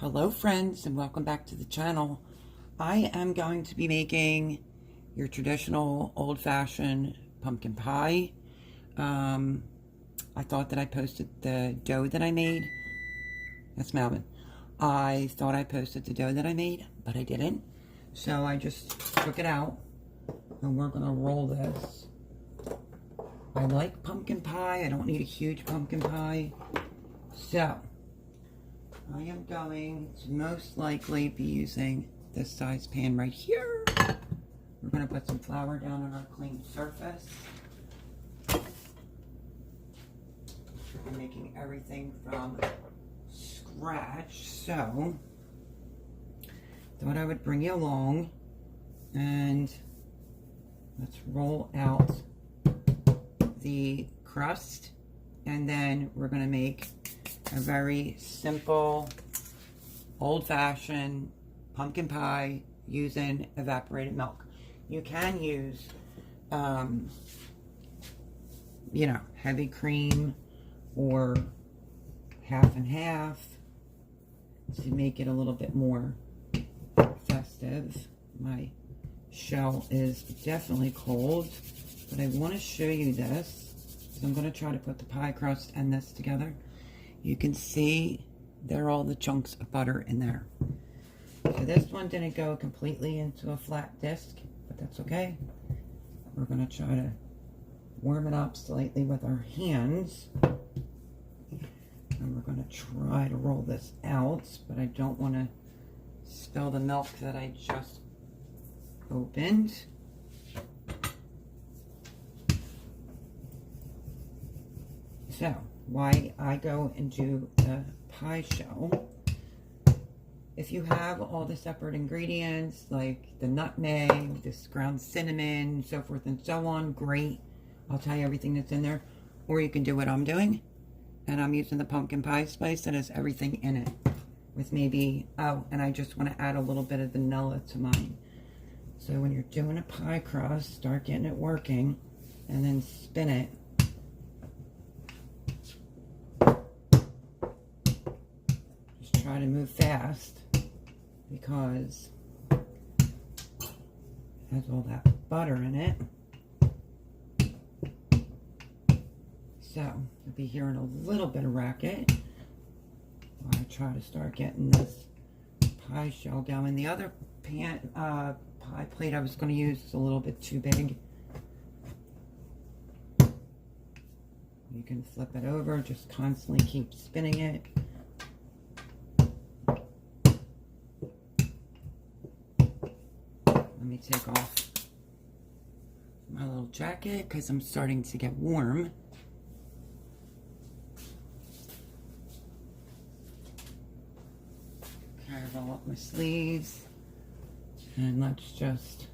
Hello friends, and welcome back to the channel. I am going to be making your traditional old-fashioned pumpkin pie. I thought that I posted the dough that I made. That's Melvin. I thought I posted the dough that I made, but I didn't. So I just took it out and we're gonna roll this. I like pumpkin pie. I don't need a huge pumpkin pie. So I am going to most likely be using this size pan right here. We're going to put some flour down on our clean surface. I'm making everything from scratch, so thought I would bring you along and let's roll out the crust, and then we're going to make a very simple, old-fashioned pumpkin pie using evaporated milk. You can use, heavy cream or half and half to make it a little bit more festive. My shell is definitely cold, but I want to show you this. So I'm going to try to put the pie crust and this together. You can see there are all the chunks of butter in there. So this one didn't go completely into a flat disc, but that's okay. We're going to try to warm it up slightly with our hands. And we're going to try to roll this out, but I don't want to spill the milk that I just opened. So why I go and do the pie shell. If you have all the separate ingredients like the nutmeg, this ground cinnamon, so forth and so on, great. I'll tell you everything that's in there. Or you can do what I'm doing, and I'm using the pumpkin pie spice that has everything in it. With maybe, and I just want to add a little bit of vanilla to mine. So when you're doing a pie crust, start getting it working and then spin it. Try to move fast because it has all that butter in it. So you'll be hearing a little bit of racket while I try to start getting this pie shell going. The other pie plate I was going to use is a little bit too big. You can flip it over, just constantly keep spinning it. Let me take off my little jacket because I'm starting to get warm. Okay, roll up my sleeves and let's just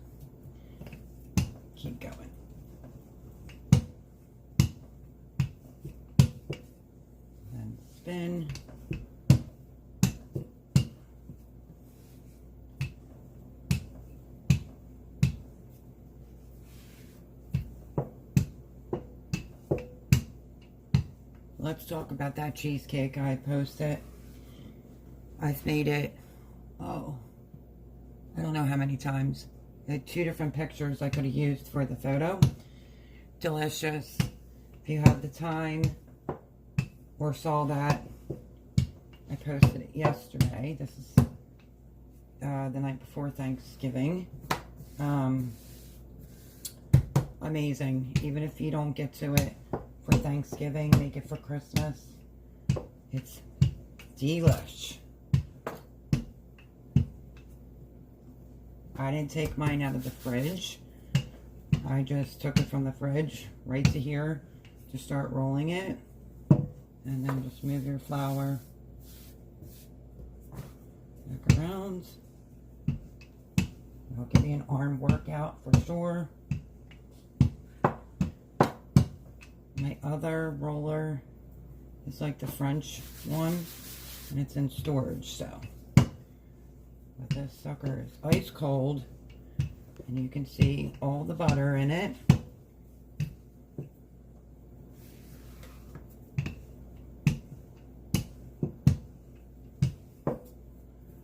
keep going. Then spin. Let's talk about that cheesecake I posted. I've made it, I don't know how many times. I had 2 different pictures I could have used for the photo. Delicious. If you have the time or saw that, I posted it yesterday. This is the night before Thanksgiving. Amazing. Even if you don't get to it for Thanksgiving, make it for Christmas. It's delish. I didn't take mine out of the fridge. I just took it from the fridge right to here to start rolling it. And then just move your flour back around. It'll give you an arm workout for sure. My other roller is like the French one, and it's in storage, so. But this sucker is ice cold, and you can see all the butter in it.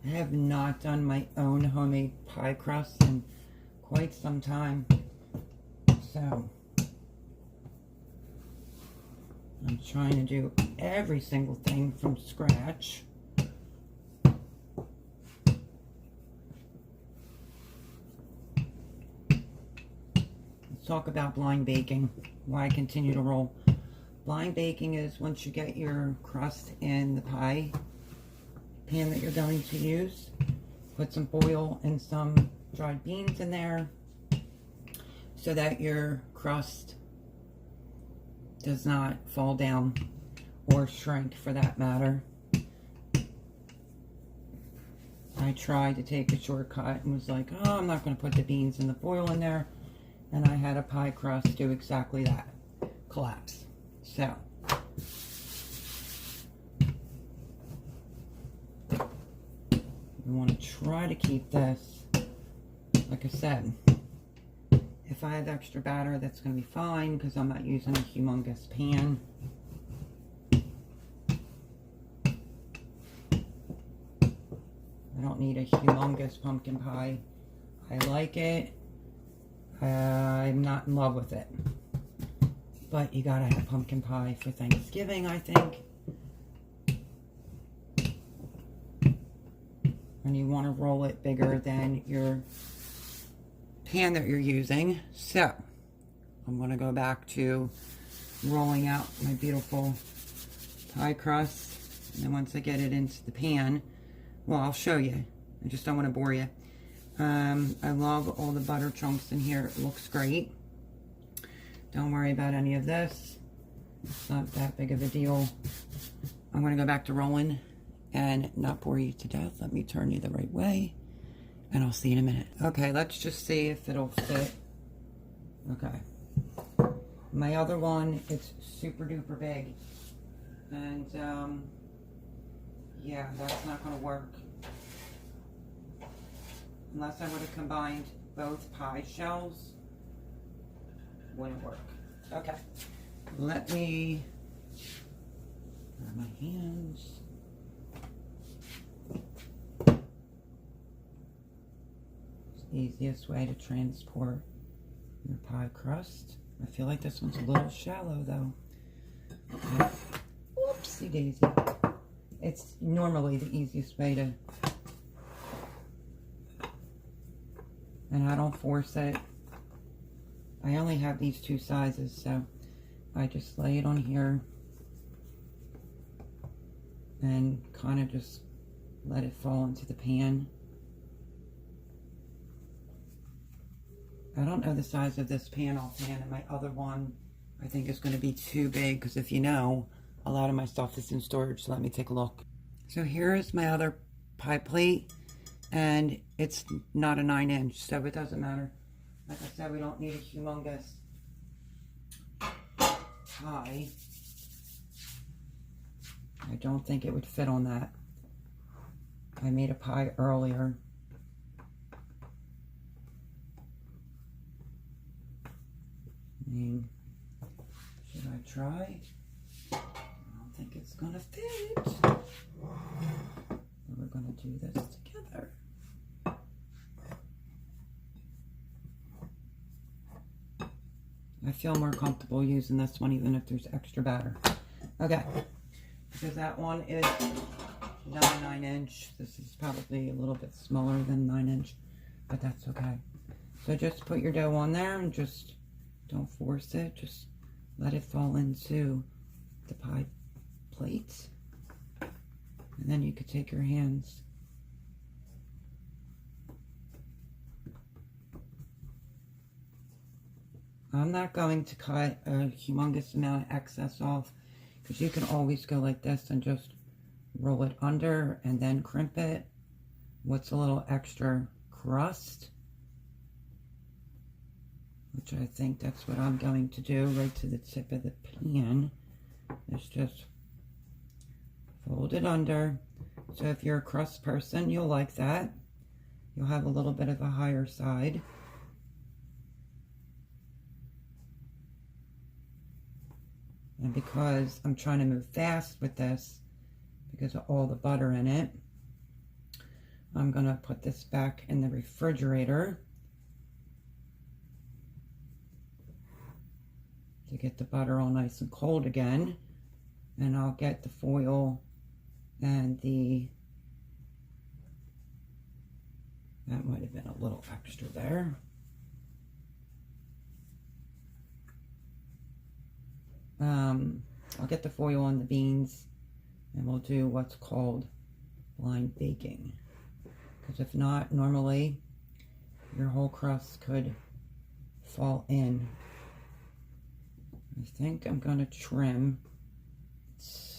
I have not done my own homemade pie crust in quite some time. So I'm trying to do every single thing from scratch. Let's talk about blind baking, why I continue to roll. Blind baking is once you get your crust in the pie pan that you're going to use, put some foil and some dried beans in there so that your crust does not fall down or shrink for that matter. I tried to take a shortcut and was like, oh, I'm not going to put the beans and the foil in there. And I had a pie crust do exactly that, collapse. So, we want to try to keep this, like I said, if I have extra batter, that's going to be fine because I'm not using a humongous pan. I don't need a humongous pumpkin pie. I like it. I'm not in love with it. But you gotta have pumpkin pie for Thanksgiving, I think. And you want to roll it bigger than your pan that you're using. So, I'm going to go back to rolling out my beautiful pie crust. And then once I get it into the pan, well, I'll show you. I just don't want to bore you. I love all the butter chunks in here. It looks great. Don't worry about any of this. It's not that big of a deal. I'm going to go back to rolling and not bore you to death. Let me turn you the right way. And I'll see you in a minute. Okay, let's just see if it'll fit. Okay. My other one, it's super duper big. And, yeah, that's not going to work. Unless I would have combined both pie shells, wouldn't work. Okay, let me grab my hands. It's the easiest way to transport your pie crust. I feel like this one's a little shallow though. Okay. Whoopsie daisy. It's normally the easiest way to, and I don't force it. I only have these two sizes, so I just lay it on here and kind of just let it fall into the pan. I don't know the size of this pan offhand, and my other one I think is going to be too big, because if you know, a lot of my stuff is in storage, so let me take a look. So here is my other pie plate, and it's not a 9-inch, so it doesn't matter. Like I said, we don't need a humongous pie. I don't think it would fit on that. I made a pie earlier. I mean, should I try? I don't think it's gonna fit. We're gonna do this together. I feel more comfortable using this one even if there's extra batter. Okay, because that one is not a 9-inch. This is probably a little bit smaller than 9-inch, but that's okay. So just put your dough on there and just don't force it. Just let it fall into the pie plate. And then you could take your hands I'm not going to cut a humongous amount of excess off, because you can always go like this and just roll it under and then crimp it. What's a little extra crust, which I think that's what I'm going to do right to the tip of the pan, is just fold it under. So if you're a crust person, you'll like that. You'll have a little bit of a higher side. And because I'm trying to move fast with this, because of all the butter in it, I'm going to put this back in the refrigerator to get the butter all nice and cold again. And I'll get the foil and that might have been a little extra there. I'll get the foil on the beans and we'll do what's called blind baking. Because if not, normally your whole crust could fall in. I think I'm going to trim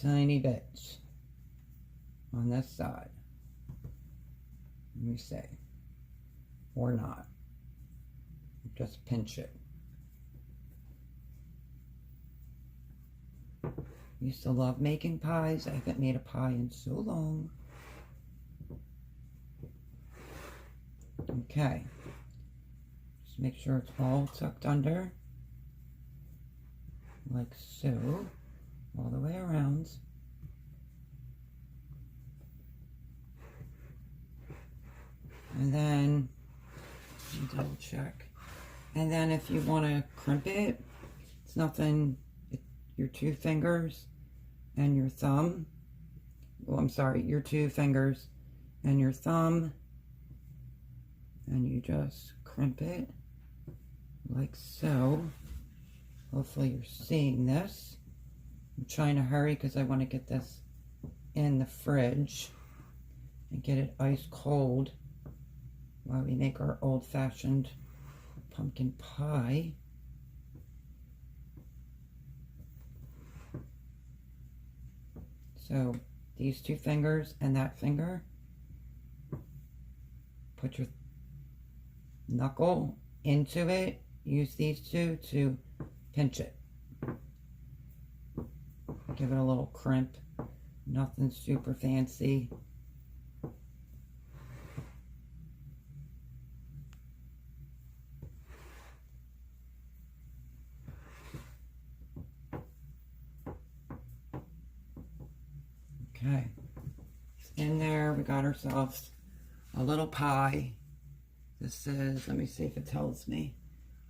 tiny bits on this side. Let me see. Or not. Just pinch it. Used to love making pies. I haven't made a pie in so long. Okay. Just make sure it's all tucked under. Like so. All the way around. And then, double check. And then if you want to crimp it, it's nothing, your 2 fingers and your thumb. Well, I'm sorry, your 2 fingers and your thumb. And you just crimp it like so. Hopefully you're seeing this. I'm trying to hurry because I want to get this in the fridge and get it ice cold while we make our old-fashioned pumpkin pie. So these 2 fingers and that finger, put your knuckle into it, use these 2 to pinch it. Give it a little crimp, nothing super fancy. Okay, in there we got ourselves a little pie. This is, let me see if it tells me.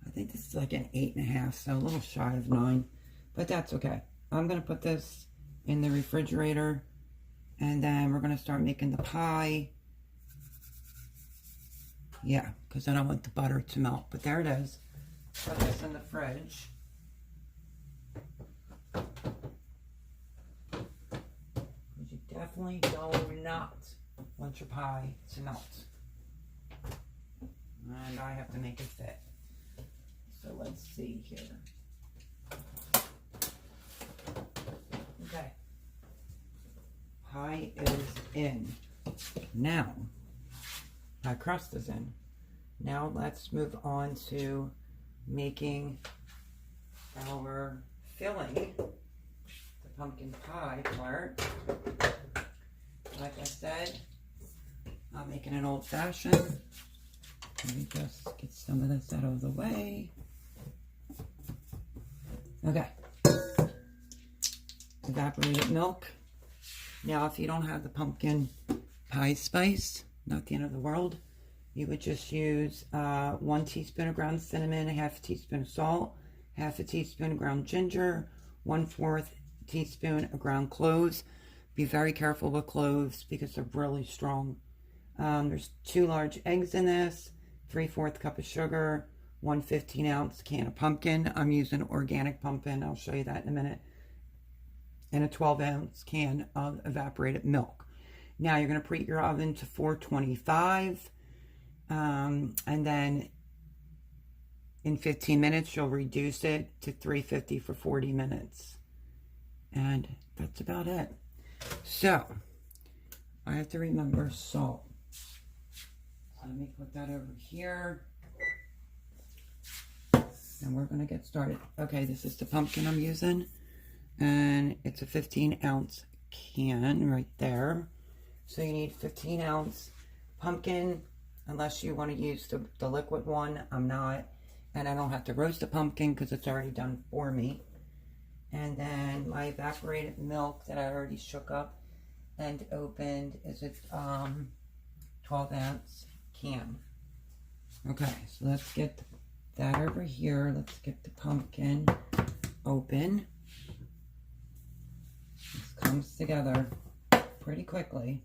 I think this is like an 8.5, so a little shy of 9, but that's okay. I'm going to put this in the refrigerator and then we're going to start making the pie. Yeah, because I don't want the butter to melt, but there it is. Put this in the fridge. You definitely do not want your pie to melt. And I have to make it fit. So let's see here. Okay. Pie is in. Now, pie crust is in. Now let's move on to making our filling, the pumpkin pie part. Like I said, I'm making an old-fashioned. Let me just get some of this out of the way. Okay. Evaporated milk. Now, if you don't have the pumpkin pie spice, not the end of the world, you would just use 1 teaspoon of ground cinnamon, 1/2 teaspoon of salt, 1/2 teaspoon of ground ginger, 1/4 teaspoon of ground cloves. Be very careful with cloves because they're really strong. There's 2 large eggs in this, 3/4 cup of sugar, 1 15-ounce can of pumpkin. I'm using organic pumpkin. I'll show you that in a minute. And a 12-ounce can of evaporated milk. Now you're going to preheat your oven to 425. And then in 15 minutes, you'll reduce it to 350 for 40 minutes. And that's about it. So, I have to remember salt. So let me put that over here. And we're going to get started. Okay, this is the pumpkin I'm using. And it's a 15-ounce can right there. So you need 15-ounce pumpkin, unless you want to use the liquid one. I'm not. And I don't have to roast the pumpkin because it's already done for me. And then my evaporated milk that I already shook up and opened is 12-ounce can. Okay, so let's get that over here. Let's get the pumpkin open. This comes together pretty quickly.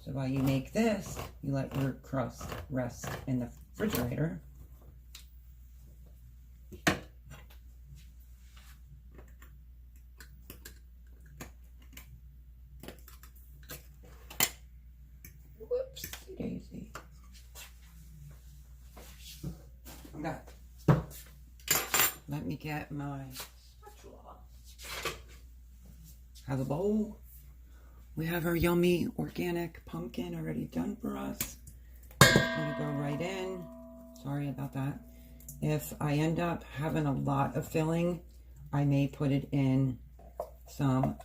So while you make this, you let your crust rest in the refrigerator. Whoopsie daisy. Okay. Let me get my spatula. Have a bowl. We have our yummy organic pumpkin already done for us. It's gonna go right in. Sorry about that. If I end up having a lot of filling, I may put it in some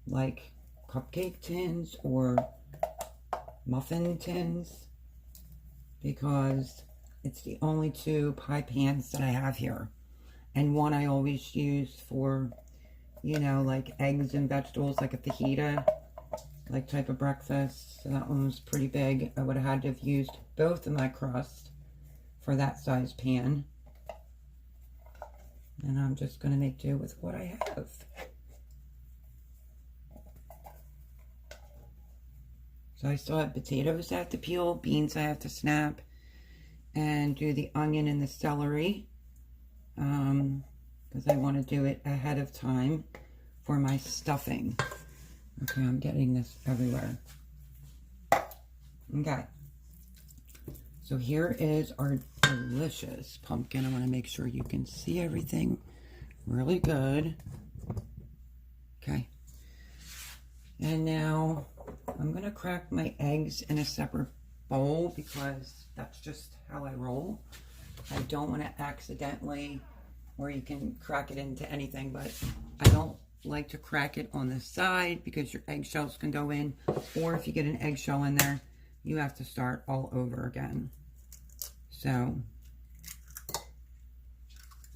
like cupcake tins or muffin tins, because it's the only two pie pans that I have here. And one I always use for, you know, like eggs and vegetables, like a fajita, like type of breakfast. So that one was pretty big. I would have had to have used both of my crust for that size pan. And I'm just going to make do with what I have. So I still have potatoes I have to peel, beans I have to snap, and do the onion and the celery. Because I want to do it ahead of time for my stuffing. Okay, I'm getting this everywhere. Okay. So here is our delicious pumpkin. I want to make sure you can see everything really good. Okay. And now I'm going to crack my eggs in a separate bowl because that's just how I roll. I don't want to accidentally, or you can crack it into anything, but I don't like to crack it on the side because your eggshells can go in, or if you get an eggshell in there, you have to start all over again. So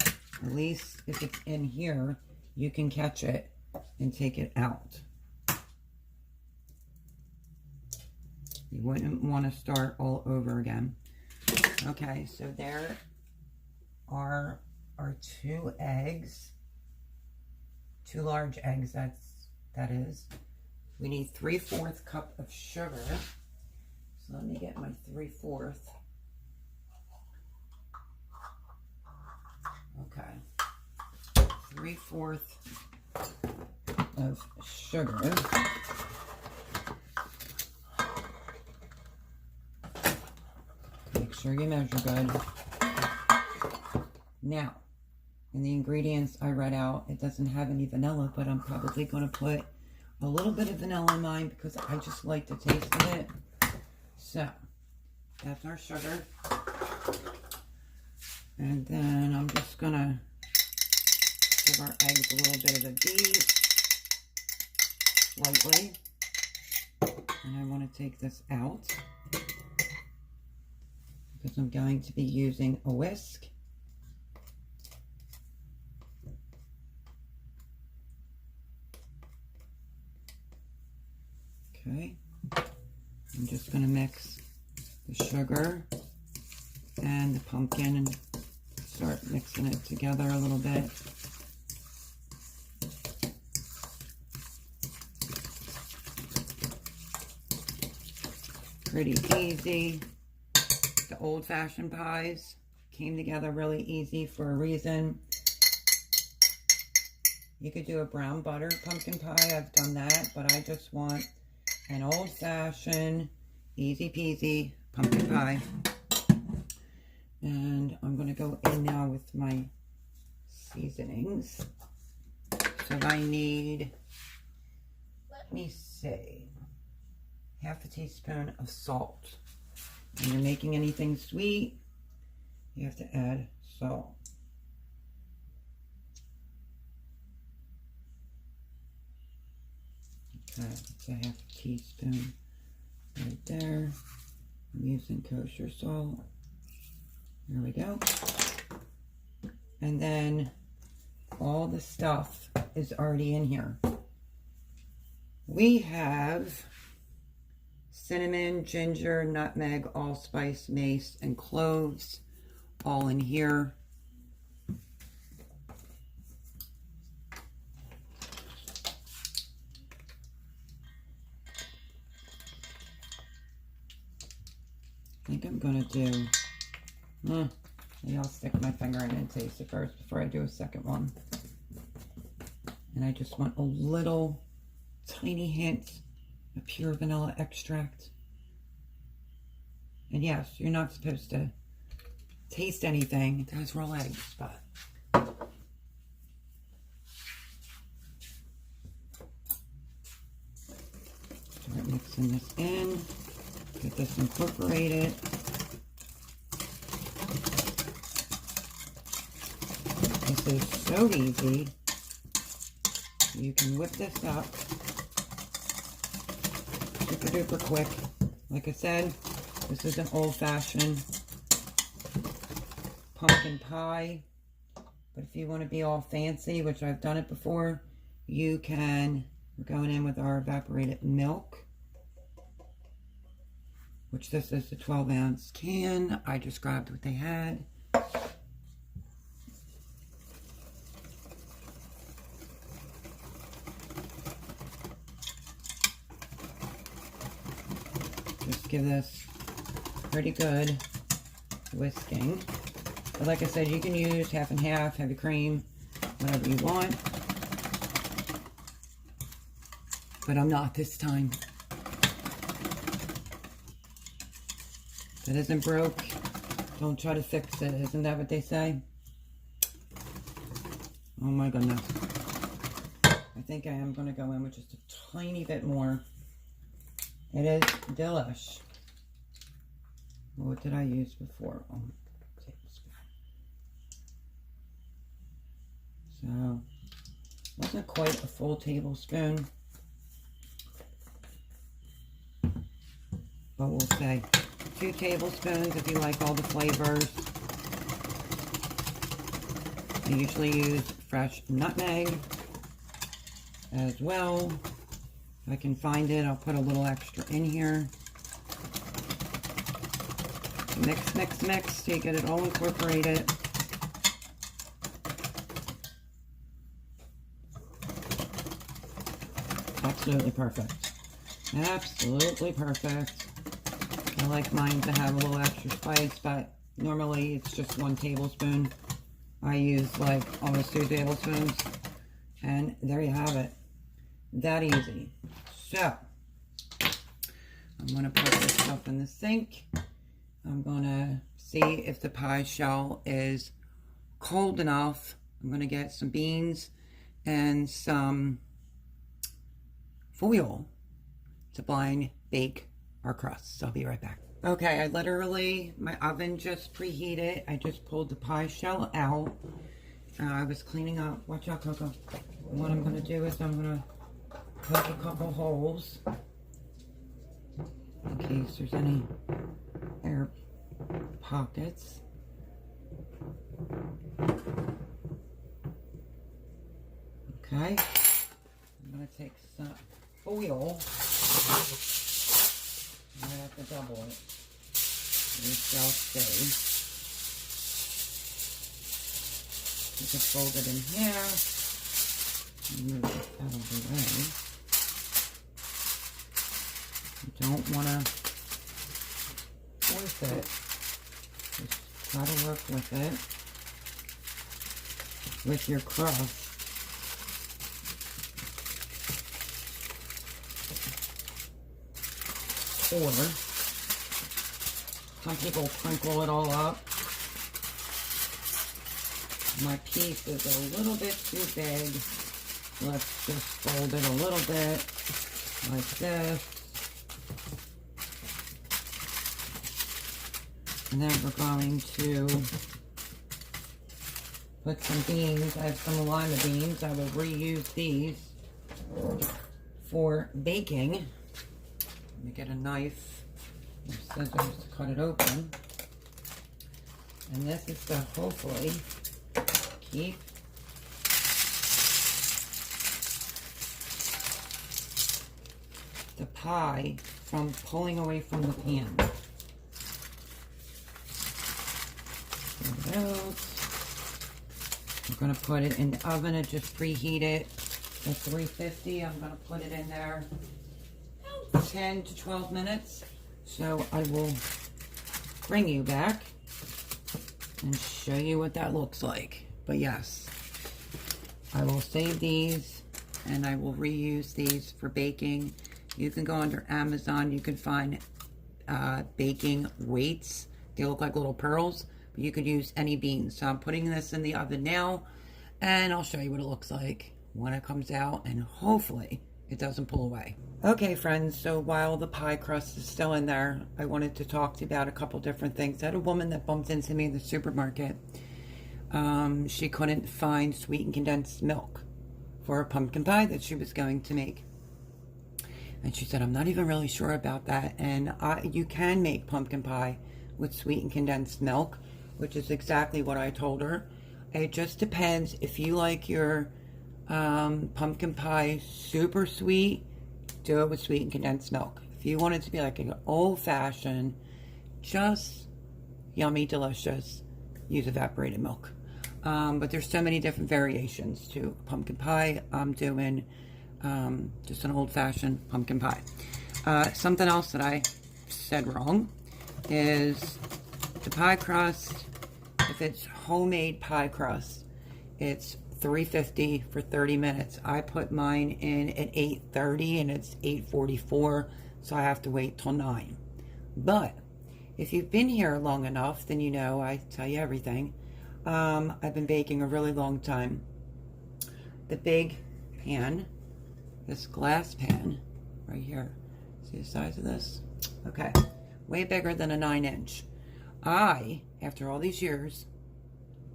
at least if it's in here, you can catch it and take it out. You wouldn't want to start all over again. Okay, so there are our 2 eggs. 2 large eggs, that is. We need 3/4 cup of sugar. So let me get my 3/4. Okay. 3/4 of sugar. Make sure you measure good. Now, in the ingredients I read out, it doesn't have any vanilla, but I'm probably going to put a little bit of vanilla in mine because I just like the taste of it. So, that's our sugar. And then I'm just going to give our eggs a little bit of a beat, lightly. And I want to take this out because I'm going to be using a whisk. Okay, I'm just going to mix the sugar and the pumpkin and start mixing it together a little bit. Pretty easy. The old-fashioned pies came together really easy for a reason. You could do a brown butter pumpkin pie. I've done that, but I just want an old-fashioned, easy-peasy pumpkin pie. And I'm going to go in now with my seasonings. So I need, let me see, 1/2 teaspoon of salt. When you're making anything sweet, you have to add salt. Okay, that's 1/2 teaspoon right there. I'm using kosher salt. There we go. And then all the stuff is already in here. We have cinnamon, ginger, nutmeg, allspice, mace, and cloves all in here. I think I'm gonna do, maybe I'll stick my finger in and taste it first before I do a second one. And I just want a little tiny hint of pure vanilla extract. And yes, you're not supposed to taste anything. It does raw eggs, but start mixing this in. Get this incorporated. This is so easy. You can whip this up super duper quick. Like I said, this is an old-fashioned pumpkin pie. But if you want to be all fancy, which I've done it before, you can. We're going in with our evaporated milk, which this is the 12-ounce can. I just grabbed what they had. Just give this pretty good whisking. But like I said, you can use half and half, heavy cream, whatever you want. But I'm not this time. If it isn't broke, don't try to fix it. Isn't that what they say? Oh my goodness. I think I am going to go in with just a tiny bit more. It is delish. What did I use before? Oh, tablespoon. So, wasn't quite a full tablespoon. But we'll say 2 tablespoons if you like all the flavors. I usually use fresh nutmeg as well. If I can find it, I'll put a little extra in here. Mix, mix, mix till you get it all incorporated. Absolutely perfect. Absolutely perfect. I like mine to have a little extra spice, but normally it's just 1 tablespoon. I use like almost 2 tablespoons. And there you have it. That easy. So, I'm going to put this stuff in the sink. I'm going to see if the pie shell is cold enough. I'm going to get some beans and some foil to blind bake our crusts. I'll be right back. Okay, I literally, my oven just preheated. I just pulled the pie shell out. I was cleaning up. Watch out, Coco. What I'm going to do is I'm going to poke a couple holes in case there's any air pockets. Okay. I'm going to take some oil. I'm going to have to double it. It shall stay. You can fold it in half. Move it out of the way. You don't want to force it. Just try to work with it. With your crust. Or some people crinkle it all up. My piece is a little bit too big. Let's just fold it a little bit like this. And then we're going to put some beans. I have some lima beans. I will reuse these for baking. Let me get a knife and scissors to cut it open. And this is to hopefully keep the pie from pulling away from the pan. There it goes. I'm going to put it in the oven and just preheat it at 350. I'm going to put it in there 10 to 12 minutes. So I will bring you back and show you what that looks like. But yes, I will save these and I will reuse these for baking. You can go under Amazon. You can find baking weights. They look like little pearls, but you could use any beans. So I'm putting this in the oven now, and I'll show you what it looks like when it comes out, and hopefully it doesn't pull away. Okay, friends, so while the pie crust is still in there, I wanted to talk to you about a couple different things. I had a woman that bumped into me in the supermarket. She couldn't find sweetened condensed milk for a pumpkin pie that she was going to make. And she said, I'm not even really sure about that. And you can make pumpkin pie with sweetened condensed milk, which is exactly what I told her. It just depends. If you like your pumpkin pie super sweet, do it with sweetened condensed milk. If you want it to be like an old-fashioned, just yummy, delicious, use evaporated milk. But there's so many different variations to pumpkin pie. I'm doing just an old-fashioned pumpkin pie. Something else that I said wrong is the pie crust. If it's homemade pie crust, it's $3.50 for 30 minutes. I put mine in at 8:30 and it's 8:44, so I have to wait till 9. But if you've been here long enough, then you know I tell you everything. I've been baking a really long time. The big pan, this glass pan right here, see the size of this? Okay, way bigger than a 9-inch. After all these years,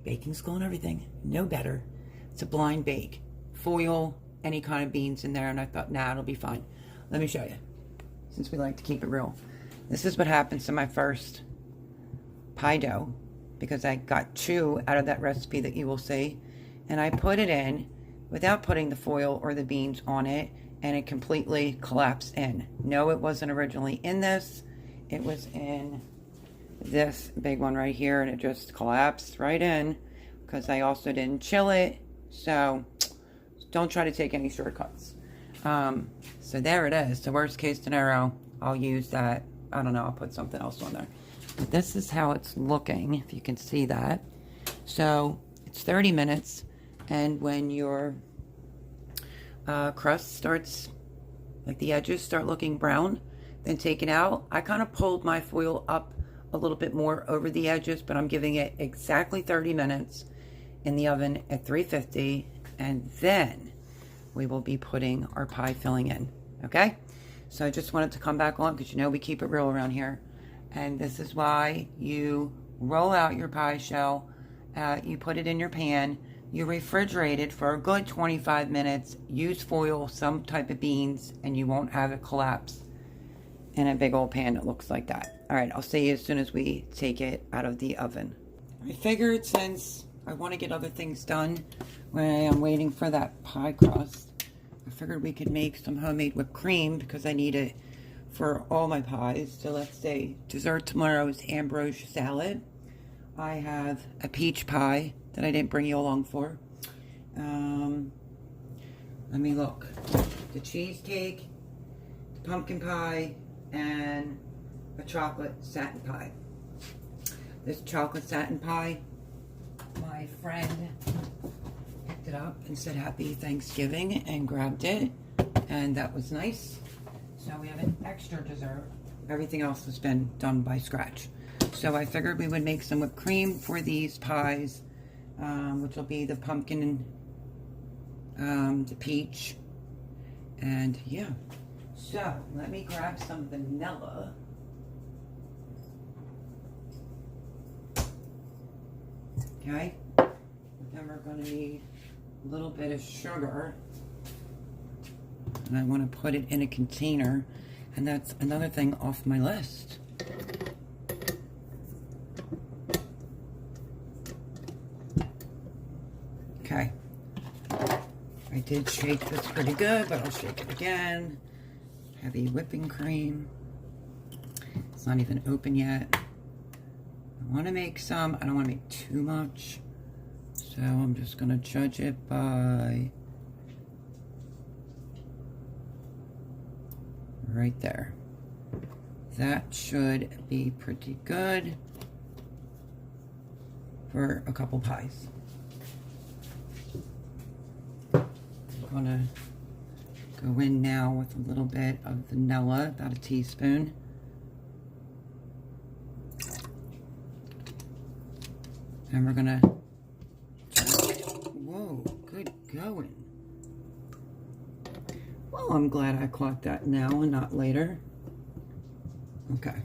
baking school and everything, know better. It's a blind bake. Foil, any kind of beans in there, and I thought, nah, it'll be fine. Let me show you, since we like to keep it real. This is what happens to my first pie dough, because I got 2 out of that recipe that you will see, and I put it in without putting the foil or the beans on it, and it completely collapsed in. No, it wasn't originally in this. It was in this big one right here, and it just collapsed right in because I also didn't chill it. So don't try to take any shortcuts. So there it is. The worst case scenario, I'll use that. I don't know, I'll put something else on there. But this is how it's looking, if you can see that. So it's 30 minutes, and when your crust starts, like the edges start looking brown, then take it out. I kind of pulled my foil up a little bit more over the edges, but I'm giving it exactly 30 minutes in the oven at 350, and then we will be putting our pie filling in. Okay, so I just wanted to come back on because you know we keep it real around here, and this is why you roll out your pie shell, you put it in your pan, you refrigerate it for a good 25 minutes, use foil, some type of beans, and you won't have it collapse in a big old pan that looks like that. All right, I'll see you as soon as we take it out of the oven. I figured since I want to get other things done when I'm waiting for that pie crust, I figured we could make some homemade whipped cream because I need it for all my pies. So let's say dessert tomorrow is ambrosia salad. I have a peach pie that I didn't bring you along for. Let me look. The cheesecake, the pumpkin pie, and a chocolate satin pie. This chocolate satin pie, my friend picked it up and said happy Thanksgiving and grabbed it, and that was nice. So we have an extra dessert. Everything else has been done by scratch. So I figured we would make some whipped cream for these pies, which will be the pumpkin and the peach, and yeah. So let me grab some vanilla. Okay, then we're going to need a little bit of sugar, and I want to put it in a container, and that's another thing off my list. Okay, I did shake this pretty good, but I'll shake it again. Heavy whipping cream. It's not even open yet. I want to make some. I don't want to make too much. So I'm just going to judge it by right there. That should be pretty good for a couple pies. I'm going to go in now with a little bit of vanilla, about a teaspoon. And we're gonna, whoa, good going. Well, I'm glad I caught that now and not later. Okay,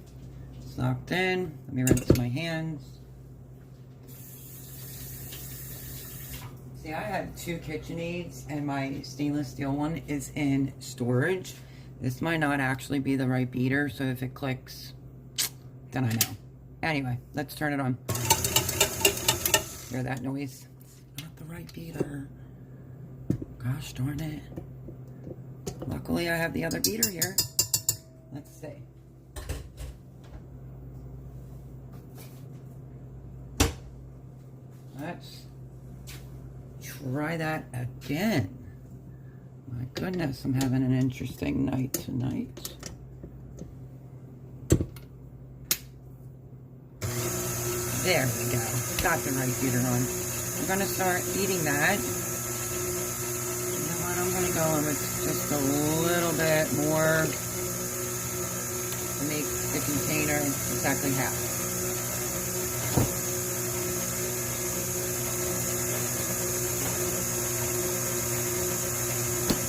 it's locked in. Let me rinse my hands. See, I have 2 KitchenAids and my stainless steel one is in storage. This might not actually be the right beater, so if it clicks, then I know. Anyway, let's turn it on. Hear that noise? It's not the right beater. Gosh darn it. Luckily, I have the other beater here. Let's see. Let's try that again. My goodness, I'm having an interesting night tonight. There we go. Got the right beater on. I'm going to start eating that. You know what? I'm going to go in with just a little bit more to make the container exactly half.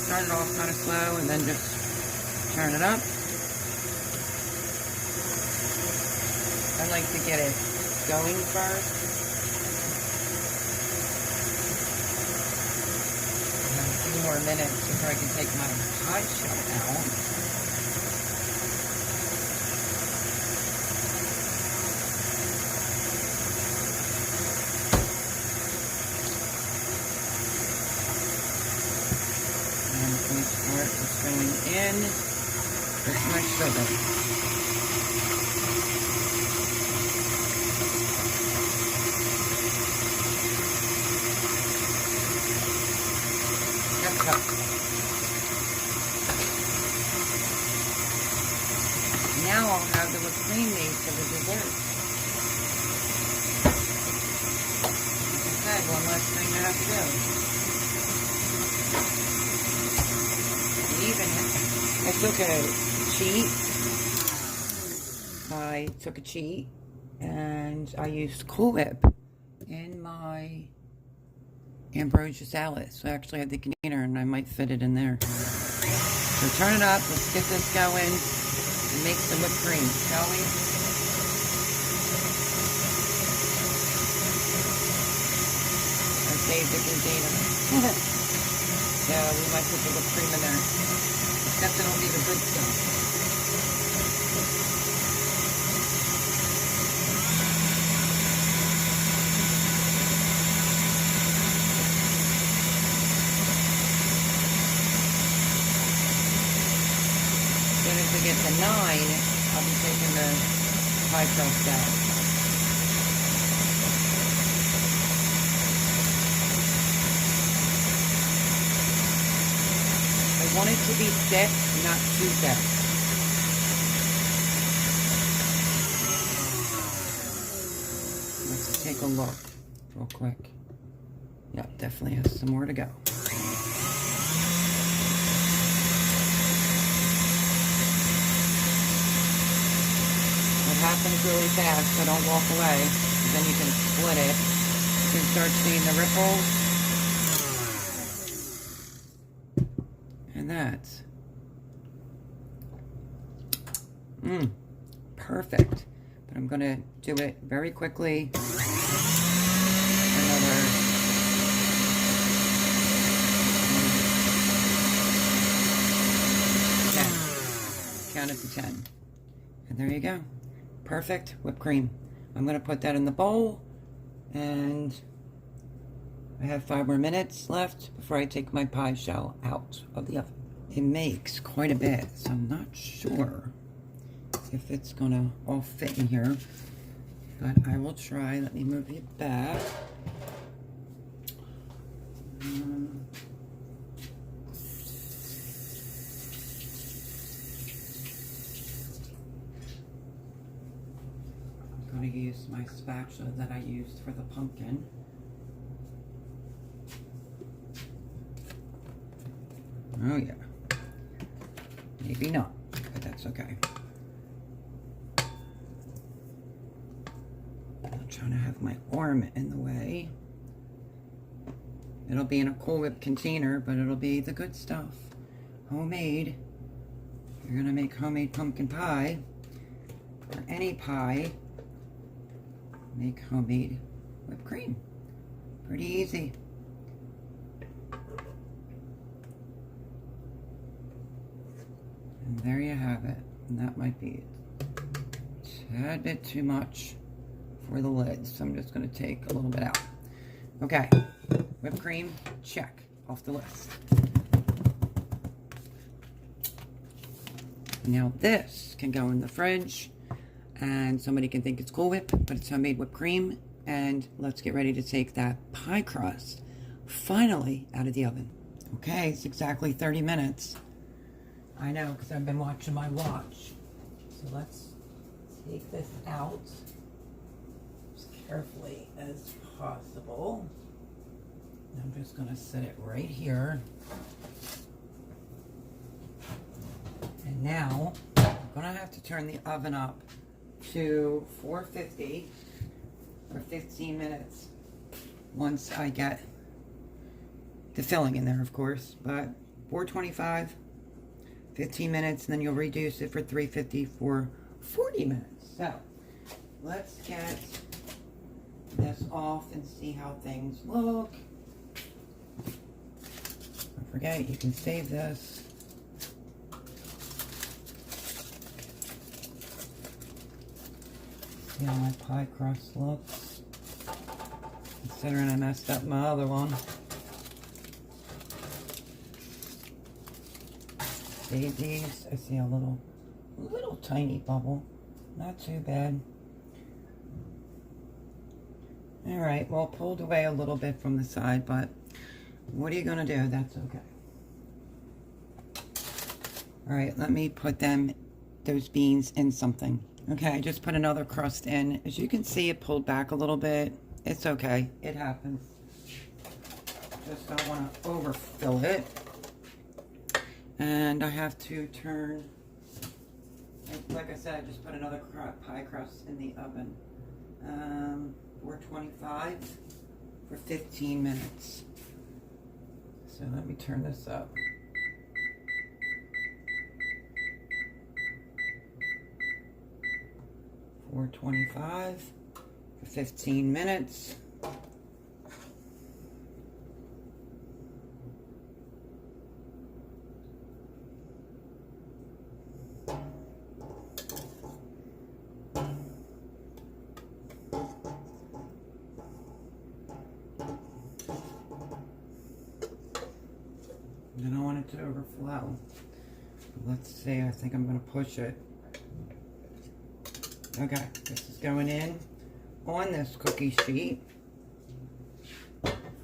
Start it off kind of slow and then just turn it up. I like to get it going first. I have a few more minutes before I can take my pie shell out. And I'm going to start just going in with my sugar. Now I'll have the whipped cream made for the dessert. Like I said, one less thing I have to do. I took a cheat and I used Cool Whip in my ambrosia salad. So I actually had the container and I might fit it in there. So turn it up, let's get this going and make some whipped cream, shall we? I saved the container. So we might put the whipped cream in there. Except it'll be the good stuff. To get to 9, I'll be taking the pie crust out. I want it to be thick, not too thick. Let's take a look real quick. Yep, definitely has some more to go. Happens really fast, so don't walk away. Then you can split it. You can start seeing the ripples. And that's perfect. But I'm gonna do it very quickly. Another count it to 10. And there you go. Perfect whipped cream. I'm going to put that in the bowl, and I have 5 more minutes left before I take my pie shell out of the oven. It makes quite a bit, so I'm not sure See if it's gonna all fit in here. But I will try. Let me move it back. I'm going to use my spatula that I used for the pumpkin. Oh yeah. Maybe not, but that's okay. I'm trying to have my arm in the way. It'll be in a Cool Whip container, but it'll be the good stuff. Homemade. If you're gonna make homemade pumpkin pie, or any pie, make homemade whipped cream. Pretty easy. And there you have it. And that might be a tad bit too much for the lid, so I'm just going to take a little bit out. Okay, whipped cream, check, off the list. Now this can go in the fridge, and somebody can think it's Cool Whip, but it's homemade whipped cream. And let's get ready to take that pie crust finally out of the oven. Okay, it's exactly 30 minutes. I know, because I've been watching my watch. So let's take this out as carefully as possible. I'm just going to set it right here. And now I'm going to have to turn the oven up to 450 for 15 minutes once I get the filling in there, of course. But 425, 15 minutes, and then you'll reduce it for 350 for 40 minutes. So let's get this off and see how things look. Don't forget, you can save this. See how my pie crust looks, considering I messed up my other one. Save these. I see a little tiny bubble. Not too bad. Alright, well, pulled away a little bit from the side, but what are you going to do? That's okay. Alright, let me put those beans in something. Okay, I just put another crust in. As you can see, it pulled back a little bit. It's okay. It happens. Just don't want to overfill it. And I have to turn, like I said, I just put another pie crust in the oven. 425 for 15 minutes. So let me turn this up. $425 for 15 minutes. I don't want it to overflow. Let's see, I think I'm going to push it. Okay, this is going in on this cookie sheet.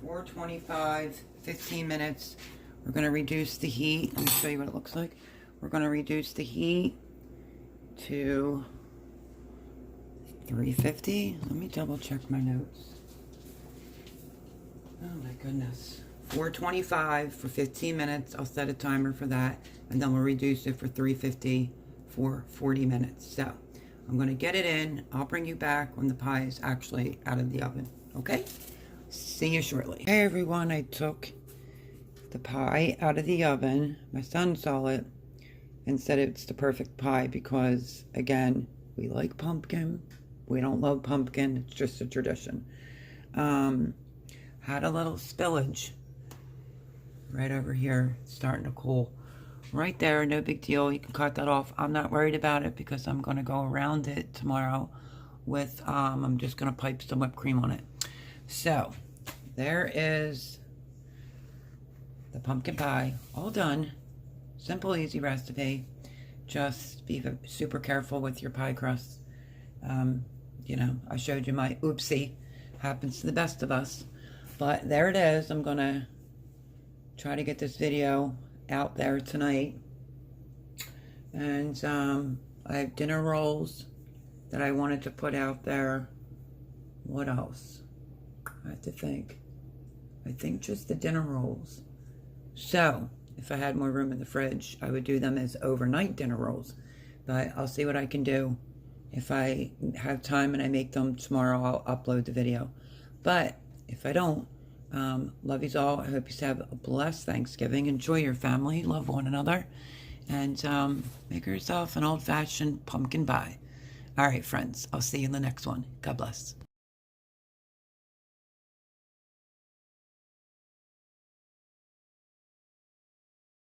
425, 15 minutes. We're going to reduce the heat. Let me show you what it looks like. We're going to reduce the heat to 350. Let me double check my notes. Oh my goodness. 425 for 15 minutes. I'll set a timer for that, and then we'll reduce it for 350 for 40 minutes. So I'm going to get it in. I'll bring you back when the pie is actually out of the oven. Okay? See you shortly. Hey everyone, I took the pie out of the oven. My son saw it and said it's the perfect pie because, again, we like pumpkin. We don't love pumpkin. It's just a tradition. Had a little spillage right over here. It's starting to cool. Right there, no big deal. You can cut that off. I'm not worried about it because I'm going to go around it tomorrow with, I'm just going to pipe some whipped cream on it. So, there is the pumpkin pie, all done. Simple, easy recipe. just be super careful with your pie crust. You know, I showed you my oopsie. Happens to the best of us. But there it is. I'm going to try to get this video out there tonight. And I have dinner rolls that I wanted to put out there. What else? I have to think. I think just the dinner rolls. So, if I had more room in the fridge, I would do them as overnight dinner rolls. But I'll see what I can do. If I have time and I make them tomorrow, I'll upload the video. But if I don't, love yous all. I hope you have a blessed Thanksgiving. Enjoy your family. Love one another. And make yourself an old-fashioned pumpkin pie. All right, friends. I'll see you in the next one. God bless.